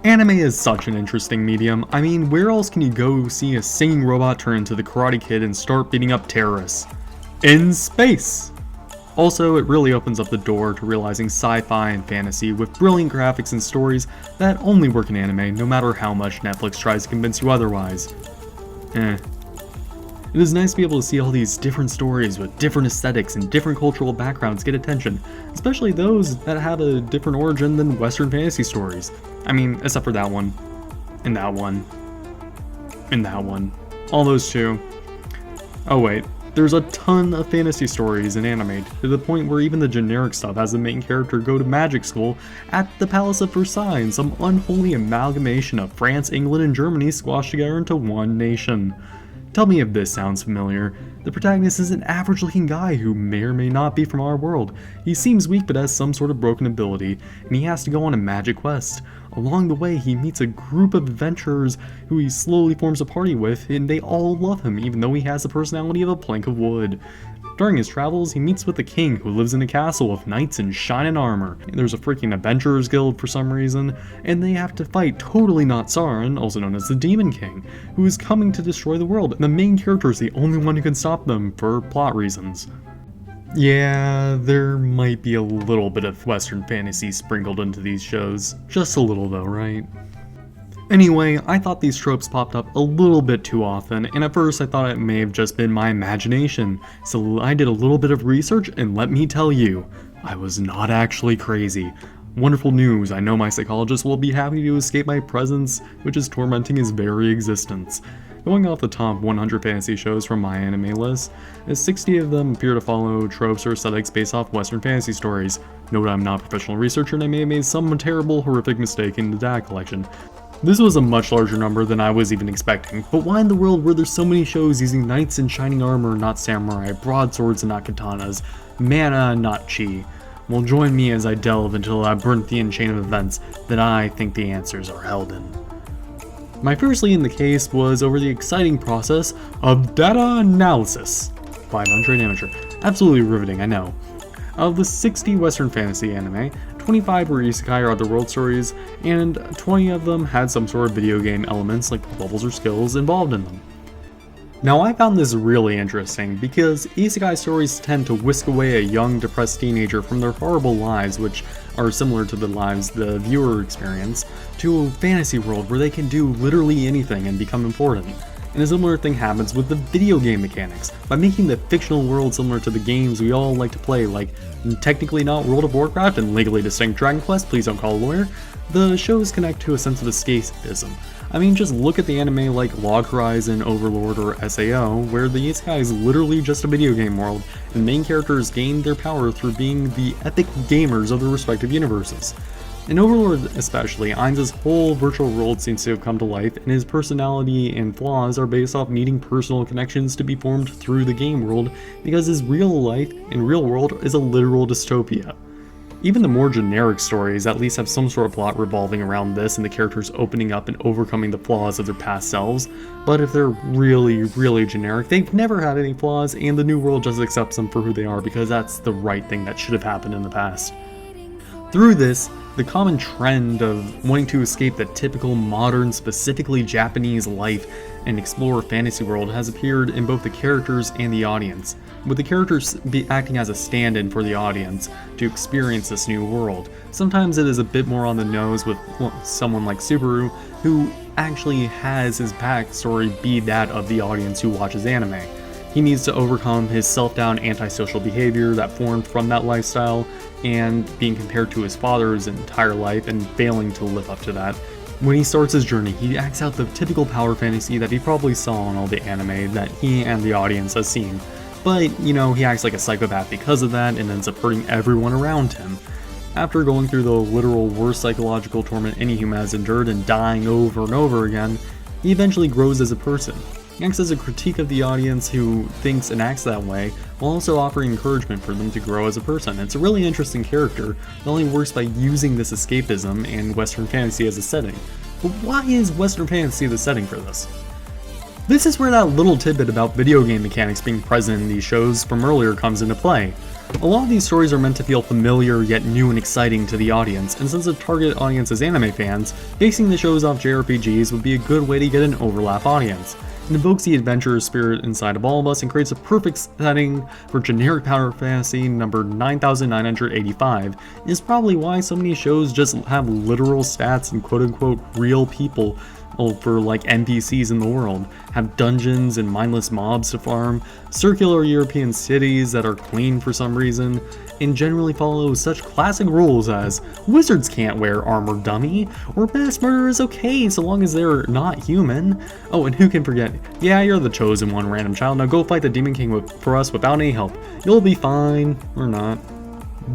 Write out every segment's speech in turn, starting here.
Anime is such an interesting medium. I mean, where else can you go see a singing robot turn into the Karate Kid and start beating up terrorists? In space! Also, it really opens up the door to realizing sci-fi and fantasy with brilliant graphics and stories that only work in anime no matter how much Netflix tries to convince you otherwise. It is nice to be able to see all these different stories with different aesthetics and different cultural backgrounds get attention, especially those that have a different origin than Western fantasy stories. I mean, except for that one, and that one, and that one. All those two. Oh wait, there's a ton of fantasy stories in anime, to the point where even the generic stuff has the main character go to magic school at the Palace of Versailles in some unholy amalgamation of France, England, and Germany squashed together into one nation. Tell me if this sounds familiar. The protagonist is an average-looking guy who may or may not be from our world. He seems weak but has some sort of broken ability, and he has to go on a magic quest. Along the way, he meets a group of adventurers who he slowly forms a party with, and they all love him even though he has the personality of a plank of wood. During his travels, he meets with the king who lives in a castle with knights in shining armor. There's a freaking adventurers guild for some reason, and they have to fight totally not Sauron, also known as the Demon King, who is coming to destroy the world, and the main character is the only one who can stop them for plot reasons. Yeah, there might be a little bit of Western fantasy sprinkled into these shows. Just a little though, right? Anyway, I thought these tropes popped up a little bit too often, and at first I thought it may have just been my imagination, so I did a little bit of research, and let me tell you, I was not actually crazy. Wonderful news, I know my psychologist will be happy to escape my presence, which is tormenting his very existence. Going off the top 100 fantasy shows from my anime list, 60 of them appear to follow tropes or aesthetics based off Western fantasy stories. Note I'm not a professional researcher and I may have made some terrible, horrific mistake in the data collection. This was a much larger number than I was even expecting, but why in the world were there so many shows using knights in shining armor not samurai, broadswords and not katanas, mana and not chi? Well, join me as I delve into the labyrinthian chain of events that I think the answers are held in. My first lead in the case was over the exciting process of data analysis by an untrained amateur. Absolutely riveting, I know. Of the 60 Western fantasy anime, 25 were isekai or other world stories, and 20 of them had some sort of video game elements like levels or skills involved in them. Now I found this really interesting because isekai stories tend to whisk away a young, depressed teenager from their horrible lives, which are similar to the lives the viewer experience, to a fantasy world where they can do literally anything and become important. And a similar thing happens with the video game mechanics. By making the fictional world similar to the games we all like to play, like technically not World of Warcraft and legally distinct Dragon Quest, please don't call a lawyer, the shows connect to a sense of escapism. I mean, just look at the anime like Log Horizon, Overlord, or SAO, where the isekai is literally just a video game world, and main characters gain their power through being the epic gamers of their respective universes. In Overlord especially, Ainz's whole virtual world seems to have come to life, and his personality and flaws are based off needing personal connections to be formed through the game world, because his real life and real world is a literal dystopia. Even the more generic stories at least have some sort of plot revolving around this and the characters opening up and overcoming the flaws of their past selves, but if they're really, really generic, they've never had any flaws and the new world just accepts them for who they are because that's the right thing that should have happened in the past. Through this, the common trend of wanting to escape the typical modern, specifically Japanese life and explore a fantasy world has appeared in both the characters and the audience, with the characters acting as a stand-in for the audience to experience this new world. Sometimes it is a bit more on the nose with someone like Subaru, who actually has his backstory be that of the audience who watches anime. He needs to overcome his self-doubt and antisocial behavior that formed from that lifestyle, and being compared to his father's entire life and failing to live up to that. When he starts his journey, he acts out the typical power fantasy that he probably saw in all the anime that he and the audience has seen. But, you know, he acts like a psychopath because of that and ends up hurting everyone around him. After going through the literal worst psychological torment any human has endured and dying over and over again, he eventually grows as a person. He acts as a critique of the audience who thinks and acts that way, while also offering encouragement for them to grow as a person. It's a really interesting character that only works by using this escapism and Western fantasy as a setting. But why is Western fantasy the setting for this? This is where that little tidbit about video game mechanics being present in these shows from earlier comes into play. A lot of these stories are meant to feel familiar yet new and exciting to the audience, and since the target audience is anime fans, basing the shows off JRPGs would be a good way to get an overlap audience. It invokes the adventurous spirit inside of all of us and creates a perfect setting for generic power fantasy number 9985, and is probably why so many shows just have literal stats and quote-unquote real people for like NPCs in the world, have dungeons and mindless mobs to farm, circular European cities that are clean for some reason, and generally follow such classic rules as wizards can't wear armor, dummy, or mass murder is okay so long as they're not human. Oh, and who can forget, yeah, you're the chosen one, random child, now go fight the Demon King for us without any help. You'll be fine, or not.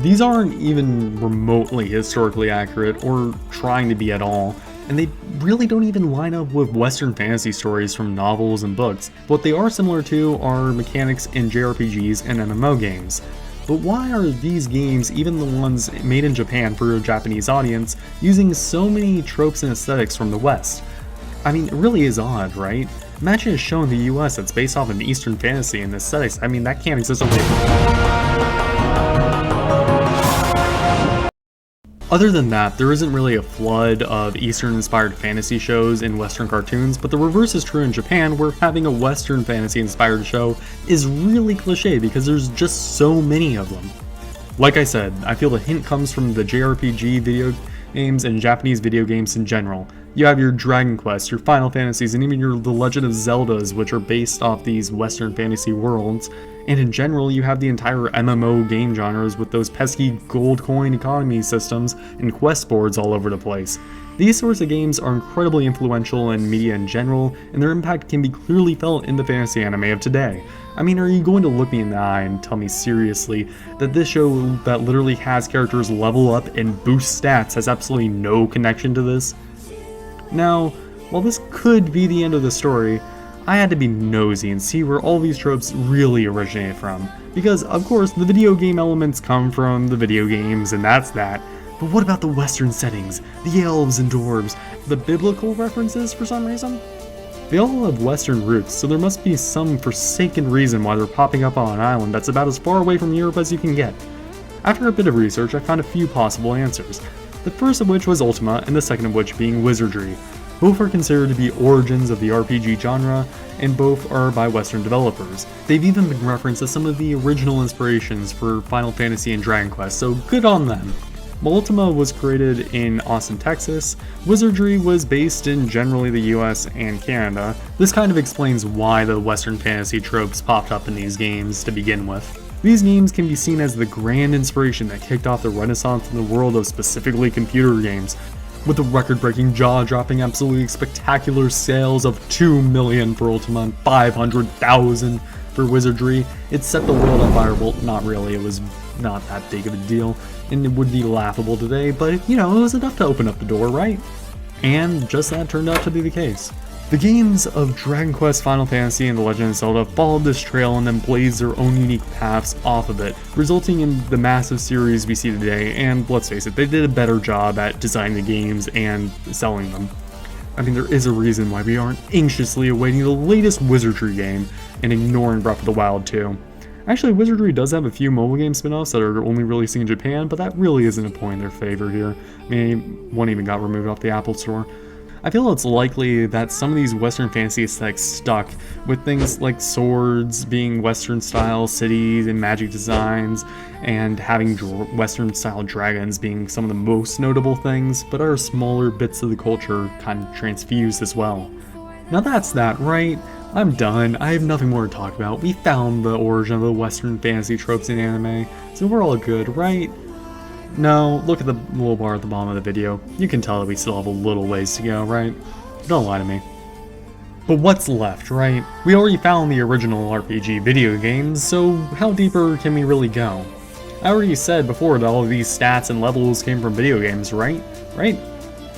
These aren't even remotely historically accurate, or trying to be at all, and they really don't even line up with Western fantasy stories from novels and books. What they are similar to are mechanics in JRPGs and MMO games. But why are these games, even the ones made in Japan for a Japanese audience, using so many tropes and aesthetics from the West? I mean, it really is odd, right? Imagine a show in the US that's based off of Eastern fantasy and aesthetics. I mean, that can't exist over. Other than that, there isn't really a flood of Eastern-inspired fantasy shows in Western cartoons, but the reverse is true in Japan, where having a Western fantasy-inspired show is really cliché because there's just so many of them. Like I said, I feel the hint comes from the JRPG video games and Japanese video games in general. You have your Dragon Quest, your Final Fantasies, and even your The Legend of Zeldas, which are based off these Western fantasy worlds. And in general, you have the entire MMO game genres with those pesky gold coin economy systems and quest boards all over the place. These sorts of games are incredibly influential in media in general, and their impact can be clearly felt in the fantasy anime of today. I mean, are you going to look me in the eye and tell me seriously that this show that literally has characters level up and boost stats has absolutely no connection to this? Now, while this could be the end of the story, I had to be nosy and see where all these tropes really originate from, because of course the video game elements come from the video games and that's that, but what about the Western settings, the elves and dwarves, the biblical references for some reason? They all have Western roots, so there must be some forsaken reason why they're popping up on an island that's about as far away from Europe as you can get. After a bit of research, I found a few possible answers, the first of which was Ultima and the second of which being wizardry. Both are considered to be origins of the RPG genre, and both are by Western developers. They've even been referenced as some of the original inspirations for Final Fantasy and Dragon Quest, so good on them. While Ultima was created in Austin, Texas, wizardry was based in generally the US and Canada. This kind of explains why the Western fantasy tropes popped up in these games to begin with. These games can be seen as the grand inspiration that kicked off the renaissance in the world of specifically computer games, with the record-breaking, jaw-dropping, absolutely spectacular sales of 2 million for Ultima and 500,000 for Wizardry. It set the world on fire. Well, not really, it was not that big of a deal, and it would be laughable today, but you know, it was enough to open up the door, right? And just that turned out to be the case. The games of Dragon Quest, Final Fantasy, and The Legend of Zelda followed this trail and then blazed their own unique paths off of it, resulting in the massive series we see today, and let's face it, they did a better job at designing the games and selling them. I mean, there is a reason why we aren't anxiously awaiting the latest Wizardry game and ignoring Breath of the Wild 2. Actually, Wizardry does have a few mobile game spin-offs that are only releasing in Japan, but that really isn't a point in their favor here. I mean, one even got removed off the Apple Store. I feel it's likely that some of these Western fantasy aesthetics stuck, with things like swords being Western style cities and magic designs, and having Western style dragons being some of the most notable things, but other smaller bits of the culture kind of transfused as well. Now that's that, right? I'm done. I have nothing more to talk about. We found the origin of the Western fantasy tropes in anime, so we're all good, right? No, look at the little bar at the bottom of the video. You can tell that we still have a little ways to go, right? Don't lie to me. But what's left, right? We already found the original RPG video games, so how deeper can we really go? I already said before that all of these stats and levels came from video games, right? Right?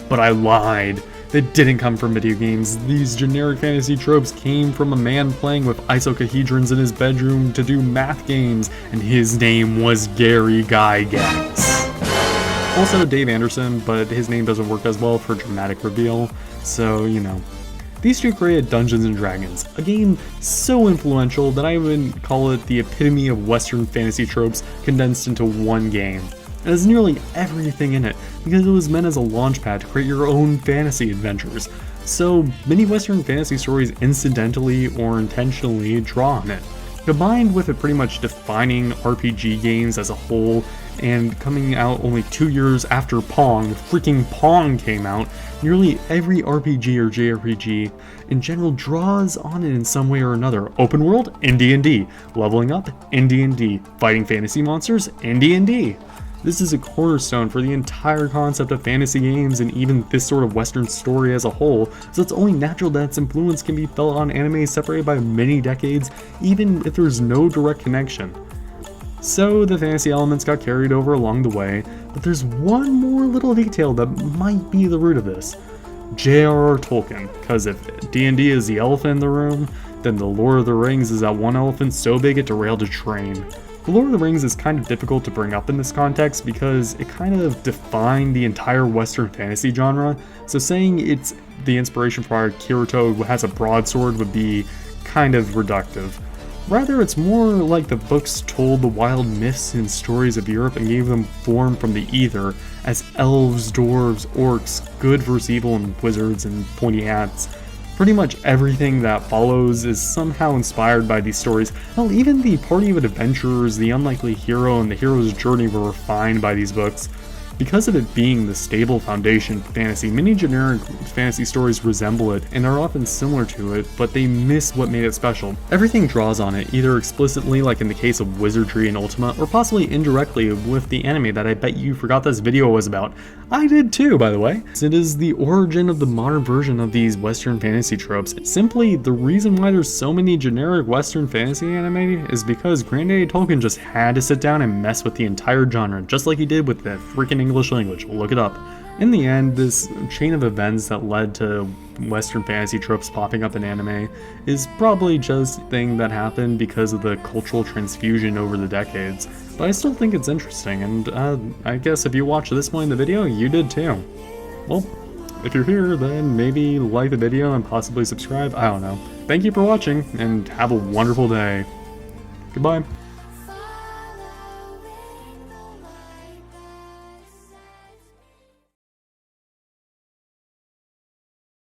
But I lied. They didn't come from video games. These generic fantasy tropes came from a man playing with icosahedrons in his bedroom to do math games, and his name was Gary Gygax. Also Dave Anderson, but his name doesn't work as well for dramatic reveal, so you know. These two created Dungeons & Dragons, a game so influential that I would call it the epitome of Western fantasy tropes condensed into one game. It has nearly everything in it, because it was meant as a launchpad to create your own fantasy adventures, so many Western fantasy stories incidentally or intentionally draw on it. Combined with it pretty much defining RPG games as a whole, and coming out only 2 years after freaking Pong came out, nearly every RPG or JRPG in general draws on it in some way or another. Open world? In D&D. Leveling up? In D&D. Fighting fantasy monsters? In D&D. This is a cornerstone for the entire concept of fantasy games and even this sort of Western story as a whole, so it's only natural that its influence can be felt on anime separated by many decades, even if there's no direct connection. So the fantasy elements got carried over along the way, but there's one more little detail that might be the root of this. J.R.R. Tolkien, because if D&D is the elephant in the room, then the Lord of the Rings is that one elephant so big it derailed a train. The Lord of the Rings is kind of difficult to bring up in this context because it kind of defined the entire Western fantasy genre, so saying it's the inspiration for why Kirito has a broadsword would be kind of reductive. Rather, it's more like the books told the wild myths and stories of Europe and gave them form from the ether, as elves, dwarves, orcs, good versus evil, and wizards and pointy hats. Pretty much everything that follows is somehow inspired by these stories. Hell, even the party of adventurers, the unlikely hero, and the hero's journey were refined by these books. Because of it being the stable foundation for fantasy, many generic fantasy stories resemble it and are often similar to it, but they miss what made it special. Everything draws on it, either explicitly like in the case of Wizardry and Ultima, or possibly indirectly with the anime that I bet you forgot this video was about. I did too, by the way. It is the origin of the modern version of these Western fantasy tropes. Simply, the reason why there's so many generic Western fantasy anime is because Granddaddy Tolkien just had to sit down and mess with the entire genre, just like he did with the freaking English language. Look it up. In the end, this chain of events that led to Western fantasy tropes popping up in anime is probably just a thing that happened because of the cultural transfusion over the decades. But I still think it's interesting, and I guess if you watched this point in the video, you did too. Well, if you're here, then maybe like the video and possibly subscribe, I don't know. Thank you for watching, and have a wonderful day. Goodbye.